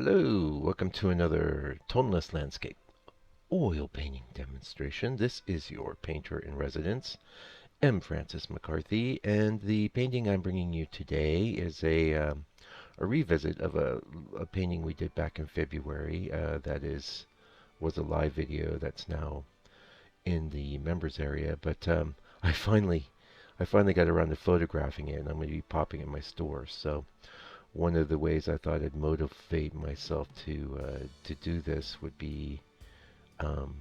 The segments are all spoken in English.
Hello, welcome to another toneless landscape oil painting demonstration. This is your painter in residence, M. Francis McCarthy, and the painting I'm bringing you today is a revisit of a painting we did back in February. Was a live video that's now in the members area, but I finally I finally got around to photographing it, and I'm going to be popping it in my store. So one of the ways I thought I'd motivate myself to do this would be um,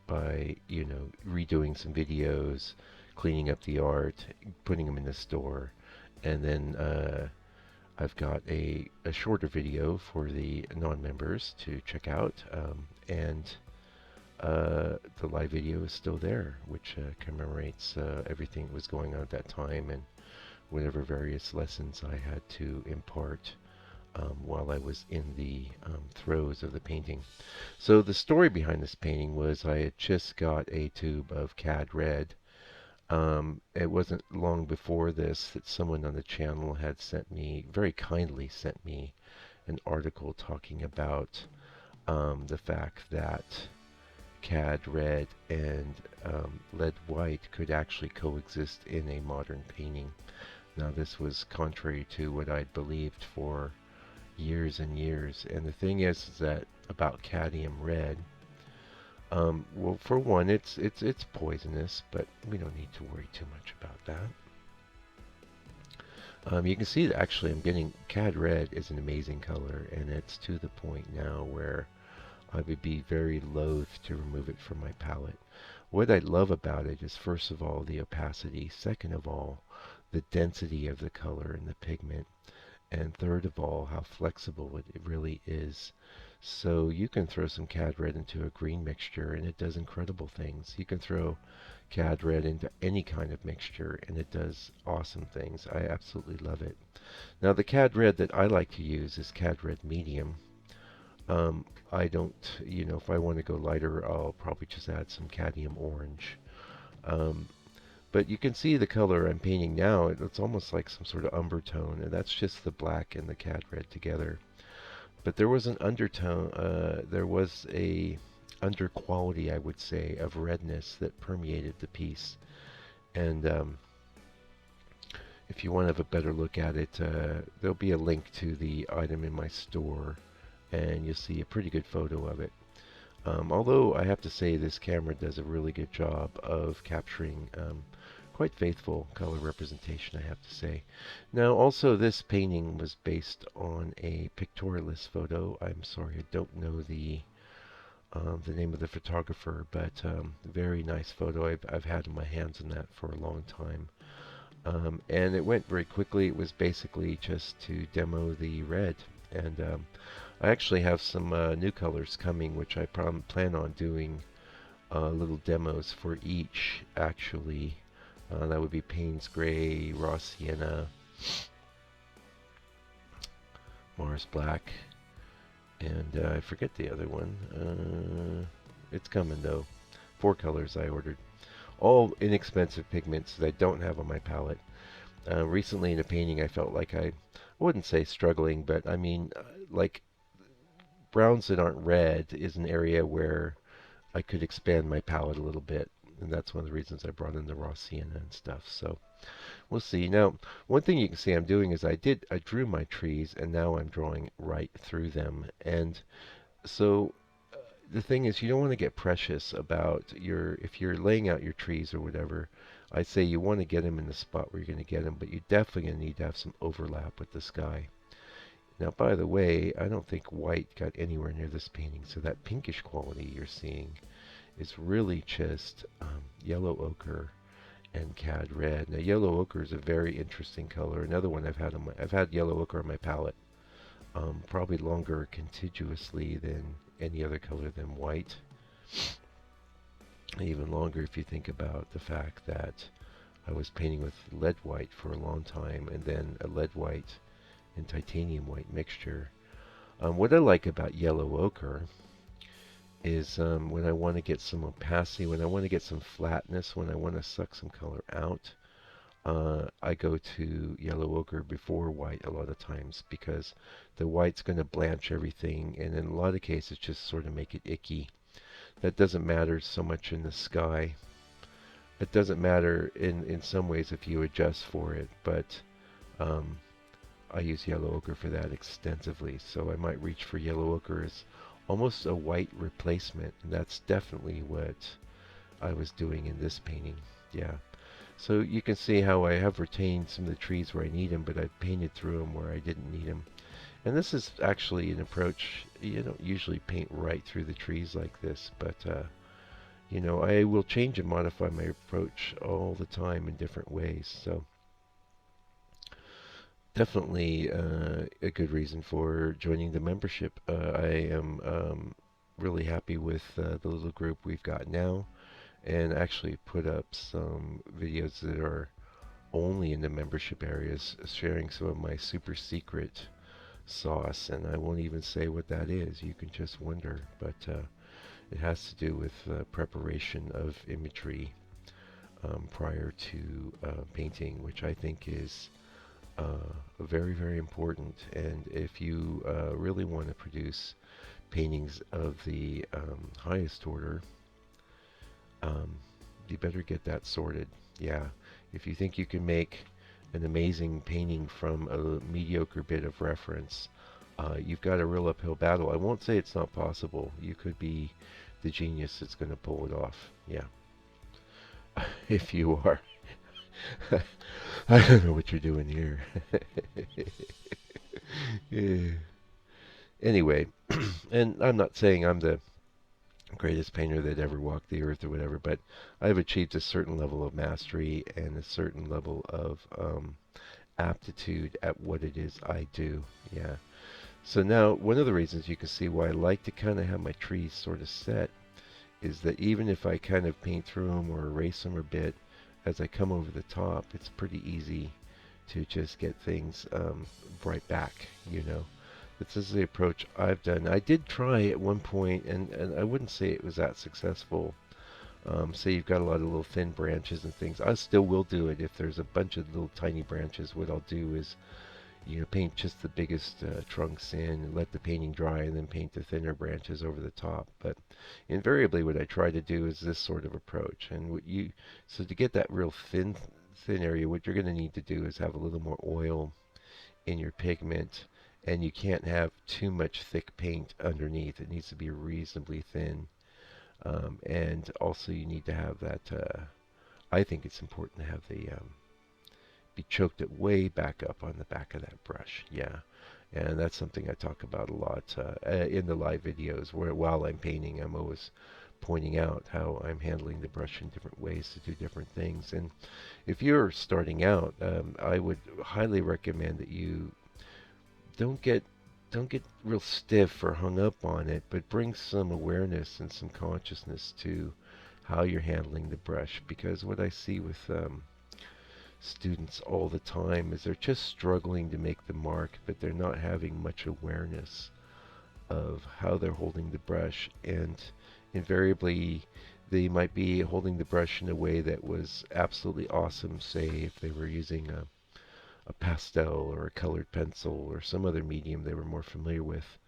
by redoing some videos, cleaning up the art, putting them in the store, and then I've got a shorter video for the non-members to check out, and the live video is still there, which commemorates everything that was going on at that time and whatever various lessons I had to impart while I was in the throes of the painting. So the story behind this painting was I had just got a tube of CAD Red. It wasn't long before this that someone on the channel had very kindly sent me an article talking about the fact that CAD Red and lead white could actually coexist in a modern painting. Now, this was contrary to what I'd believed for years and years. And the thing is that about cadmium red, well, for one, it's poisonous, but we don't need to worry too much about that. You can see that actually I'm getting CAD red is an amazing color, and it's to the point now where I would be very loath to remove it from my palette. What I love about it is, first of all, the opacity. Second of all, the density of the color and the pigment. And third of all, how flexible it really is. So you can throw some CAD red into a green mixture and it does incredible things. You can throw CAD red into any kind of mixture and it does awesome things. I absolutely love it. Now the CAD red that I like to use is CAD red medium. I don't, if I want to go lighter, I'll probably just add some cadmium orange. Um, but you can see the color I'm painting now. It's almost like some sort of umber tone, and that's just the black and the CAD red together. But there was an undertone, there was a under quality, I would say, of redness that permeated the piece. And if you want to have a better look at it, there'll be a link to the item in my store, and you'll see a pretty good photo of it. Although I have to say this camera does a really good job of capturing quite faithful color representation, I have to say. Now also this painting was based on a pictorialist photo. I'm sorry I don't know the name of the photographer, but very nice photo. I've had in my hands on that for a long time. And it went very quickly. It was basically just to demo the red. And I actually have some new colors coming, which I plan on doing little demos for each, actually. That would be Payne's Gray, Raw Sienna, Mars Black, and I forget the other one. It's coming, though. 4 colors I ordered. All inexpensive pigments that I don't have on my palette. Recently in a painting I felt like I wouldn't say struggling, but I mean, like, browns that aren't red is an area where I could expand my palette a little bit. And that's one of the reasons I brought in the raw sienna and stuff. So we'll see. Now, one thing you can see I'm doing is I drew my trees, and now I'm drawing right through them. And so the thing is, you don't want to get precious about if you're laying out your trees or whatever. I say you want to get them in the spot where you're going to get them, but you're definitely going to need to have some overlap with the sky. Now, by the way, I don't think white got anywhere near this painting, so that pinkish quality you're seeing is really just yellow ochre and CAD red. Now, yellow ochre is a very interesting color. Another one I've had yellow ochre on my palette, probably longer contiguously than any other color than white. Even longer if you think about the fact that I was painting with lead white for a long time, and then a lead white and titanium white mixture. What I like about yellow ochre is when I want to get some opacity, when I want to get some flatness, when I want to suck some color out, I go to yellow ochre before white a lot of times because the white's going to blanch everything, and in a lot of cases just sort of make it icky. That doesn't matter so much in the sky. It doesn't matter in some ways if you adjust for it, but um, I use yellow ochre for that extensively. So I might reach for yellow ochre as almost a white replacement, and that's definitely what I was doing in this painting. Yeah. So you can see how I have retained some of the trees where I need them, but I painted through them where I didn't need them. And this is actually an approach. You don't usually paint right through the trees like this, but I will change and modify my approach all the time in different ways. So definitely a good reason for joining the membership. I am really happy with the little group we've got now, and actually put up some videos that are only in the membership areas, sharing some of my super secret sauce, and I won't even say what that is. You can just wonder, but it has to do with preparation of imagery prior to painting, which I think is very, very important. And if you really want to produce paintings of the highest order, um, you better get that sorted. Yeah, if you think you can make an amazing painting from a mediocre bit of reference, you've got a real uphill battle. I won't say it's not possible. You could be the genius that's going to pull it off. Yeah, if you are. I don't know what you're doing here. Yeah. Anyway, and I'm not saying I'm the greatest painter that ever walked the earth or whatever, but I've achieved a certain level of mastery and a certain level of aptitude at what it is I do. Yeah. So now, one of the reasons you can see why I like to kind of have my trees sort of set is that even if I kind of paint through them or erase them a bit, as I come over the top, it's pretty easy to just get things right back, you know. This is the approach I've done. I did try at one point, and I wouldn't say it was that successful. Say you've got a lot of little thin branches and things. I still will do it if there's a bunch of little tiny branches. What I'll do is, paint just the biggest trunks in and let the painting dry and then paint the thinner branches over the top. But invariably what I try to do is this sort of approach. And so to get that real thin area, what you're going to need to do is have a little more oil in your pigment, and you can't have too much thick paint underneath. It needs to be reasonably thin. And also you need to have that, I think it's important to have the be choked it way back up on the back of that brush. Yeah. And that's something I talk about a lot in the live videos where while I'm painting, I'm always pointing out how I'm handling the brush in different ways to do different things. And if you're starting out, I would highly recommend that you don't get don't get real stiff or hung up on it, but bring some awareness and some consciousness to how you're handling the brush. Because what I see with students all the time is they're just struggling to make the mark, but they're not having much awareness of how they're holding the brush, and invariably they might be holding the brush in a way that was absolutely awesome, say if they were using a pastel or a colored pencil or some other medium they were more familiar with.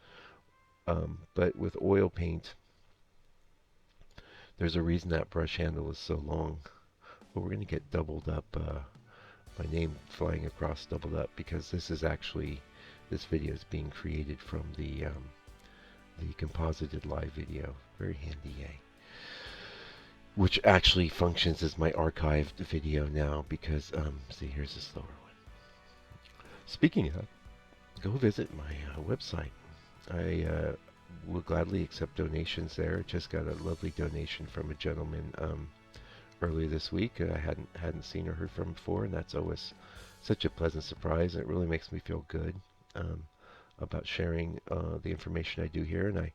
But with oil paint, there's a reason that brush handle is so long. But we're going to get doubled up, my name flying across doubled up, because this video is being created from the composited live video. Very handy, yay. Which actually functions as my archived video now because, see, here's a slower one. Speaking of, go visit my website. I will gladly accept donations there. Just got a lovely donation from a gentleman earlier this week. I hadn't seen or heard from before, and that's always such a pleasant surprise. And it really makes me feel good about sharing the information I do here. And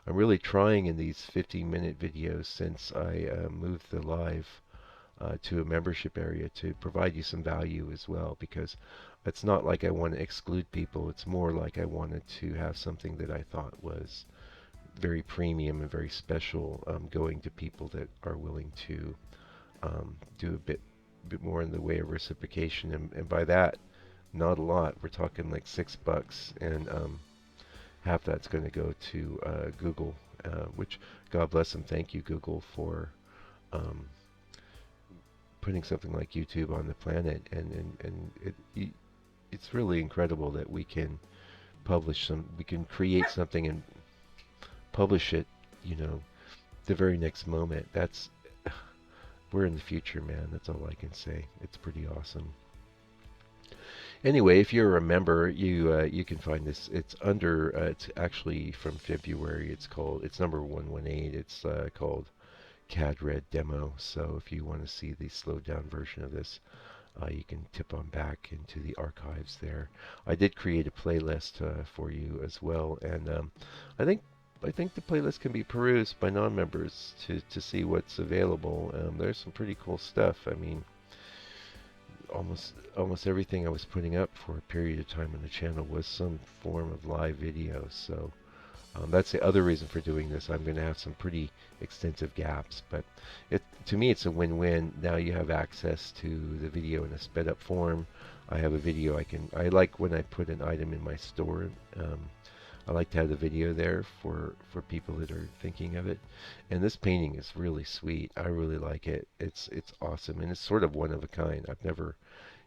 I'm really trying in these 15-minute videos since I moved the live to a membership area to provide you some value as well, because it's not like I want to exclude people. It's more like I wanted to have something that I thought was very premium and very special, going to people that are willing to do a bit bit more in the way of reciprocation, and by that, not a lot. We're talking like $6, and half that's going to go to Google, which God bless them. Thank you, Google, for um, putting something like YouTube on the planet, and it's really incredible that we can create something and publish it, you know, the very next moment. We're in the future, man. That's all I can say. It's pretty awesome. Anyway, if you're a member, you can find this. It's under. It's actually from February. It's number 118. It's called CAD Red Demo. So if you want to see the slowed down version of this, you can tip on back into the archives there. I did create a playlist for you as well, and I think I think the playlist can be perused by non-members to see what's available. There's some pretty cool stuff. I mean, almost everything I was putting up for a period of time on the channel was some form of live video. So that's the other reason for doing this. I'm going to have some pretty extensive gaps, but to me it's a win-win. Now you have access to the video in a sped up form. I have a video I like when I put an item in my store. I like to have the video there for people that are thinking of it. And this painting is really sweet. I really like it. It's awesome, and it's sort of one of a kind. I've never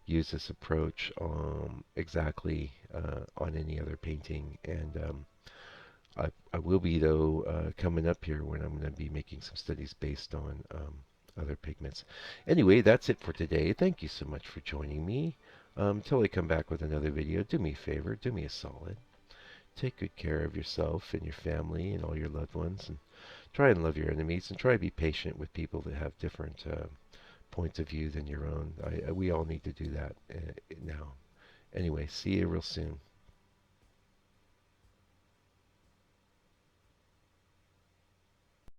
used this approach exactly on any other painting, and I will be, though, coming up here when I'm going to be making some studies based on other pigments. Anyway, that's it for today. Thank you so much for joining me. Until I come back with another video, do me a favor, do me a solid. Take good care of yourself and your family and all your loved ones, and try and love your enemies, and try to be patient with people that have different points of view than your own. We all need to do that now. Anyway, see you real soon.